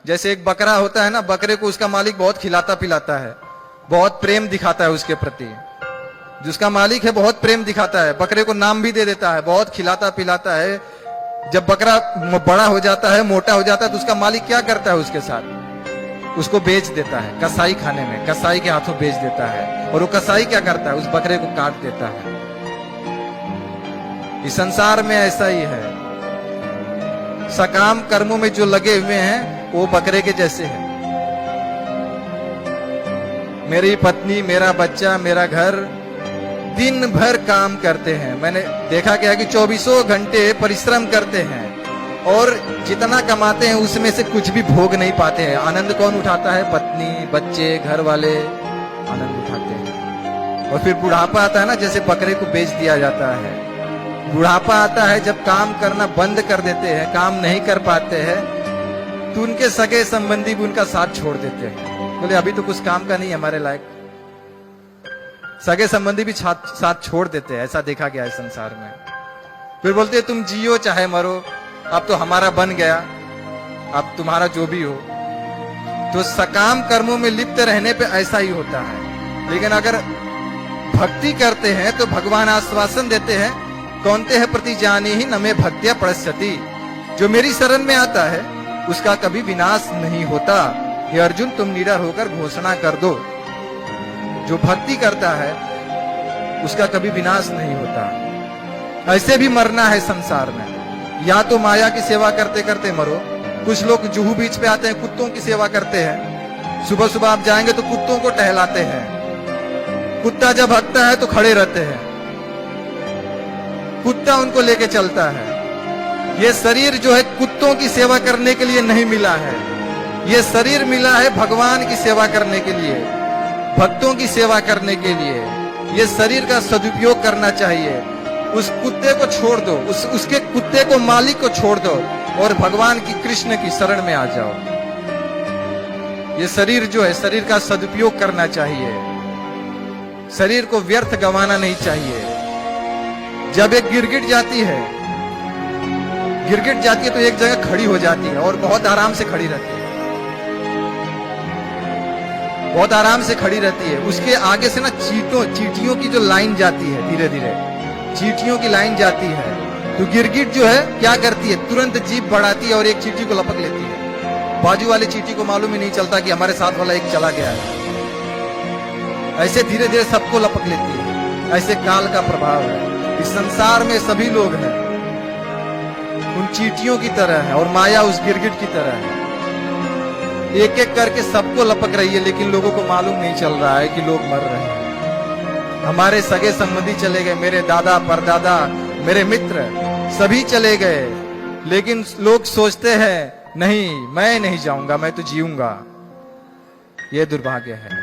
जैसे एक बकरा होता है ना, बकरे को उसका मालिक बहुत खिलाता पिलाता है, बहुत प्रेम दिखाता है उसके प्रति। जिसका मालिक है बहुत प्रेम दिखाता है, बकरे को नाम भी दे देता है, बहुत खिलाता पिलाता है। जब बकरा बड़ा हो जाता है, मोटा हो जाता है, तो उसका मालिक क्या करता है उसके साथ? उसको बेच देता है कसाई खाने में, कसाई के हाथों बेच देता है। और वो कसाई क्या करता है? उस बकरे को काट देता है। इस संसार में ऐसा ही है, सकाम कर्मों में जो लगे हुए हैं वो बकरे के जैसे हैं। मेरी पत्नी, मेरा बच्चा, मेरा घर, दिन भर काम करते हैं। मैंने देखा गया कि 24 घंटे परिश्रम करते हैं और जितना कमाते हैं उसमें से कुछ भी भोग नहीं पाते हैं। आनंद कौन उठाता है? पत्नी, बच्चे, घर वाले आनंद उठाते हैं। और फिर बुढ़ापा आता है ना, जैसे बकरे को बेच दिया जाता है। बुढ़ापा आता है जब काम करना बंद कर देते हैं, काम नहीं कर पाते हैं, तो उनके सगे संबंधी भी उनका साथ छोड़ देते हैं। बोले अभी तो कुछ काम का नहीं है हमारे लायक। सगे संबंधी भी साथ छोड़ देते हैं, ऐसा देखा गया है संसार में। फिर बोलते हैं तुम जियो चाहे मरो, अब तो हमारा बन गया, अब तुम्हारा जो भी हो। तो सकाम कर्मों में लिप्त रहने पे ऐसा ही होता है। लेकिन अगर भक्ति करते हैं तो भगवान आश्वासन देते हैं, कौनते है प्रति जानी ही न में भक्त्या पश्यति। जो मेरी शरण में आता है उसका कभी विनाश नहीं होता। हे अर्जुन, तुम निडर होकर घोषणा कर दो, जो भक्ति करता है उसका कभी विनाश नहीं होता। ऐसे भी मरना है संसार में, या तो माया की सेवा करते करते मरो। कुछ लोग जुहू बीच पे आते हैं, कुत्तों की सेवा करते हैं। सुबह सुबह आप जाएंगे तो कुत्तों को टहलाते हैं। कुत्ता जब हकता है तो खड़े रहते हैं, कुत्ता उनको लेके चलता है। ये शरीर जो है कुत्तों की सेवा करने के लिए नहीं मिला है, ये शरीर मिला है भगवान की सेवा करने के लिए, भक्तों की सेवा करने के लिए। ये शरीर का सदुपयोग करना चाहिए। उस कुत्ते को छोड़ दो, उसके कुत्ते को, मालिक को छोड़ दो और भगवान की, कृष्ण की शरण में आ जाओ। ये शरीर जो है, शरीर का सदुपयोग करना चाहिए। शरीर को व्यर्थ गंवाना नहीं चाहिए। जब एक गिरगिट जाती है, तो एक जगह खड़ी हो जाती है और बहुत आराम से खड़ी रहती है, बहुत आराम से खड़ी रहती है। उसके आगे से ना चींटियों की जो लाइन जाती है, धीरे धीरे चींटियों की लाइन जाती है। तो गिरगिट जो है क्या करती है? तुरंत जीभ बढ़ाती है और एक चींटी को लपक लेती है। बाजू वाले चींटी को मालूम ही नहीं चलता कि हमारे साथ वाला एक चला गया है। ऐसे धीरे धीरे सबको लपक लेती है। ऐसे काल का प्रभाव है। इस संसार में सभी लोग हैं उन चींटियों की तरह है और माया उस गिरगिट की तरह है। एक एक करके सबको लपक रही है, लेकिन लोगों को मालूम नहीं चल रहा है कि लोग मर रहे हैं। हमारे सगे संबंधी चले गए, मेरे दादा परदादा, मेरे मित्र सभी चले गए, लेकिन लोग सोचते हैं नहीं, मैं नहीं जाऊंगा, मैं तो जीऊंगा। ये दुर्भाग्य है।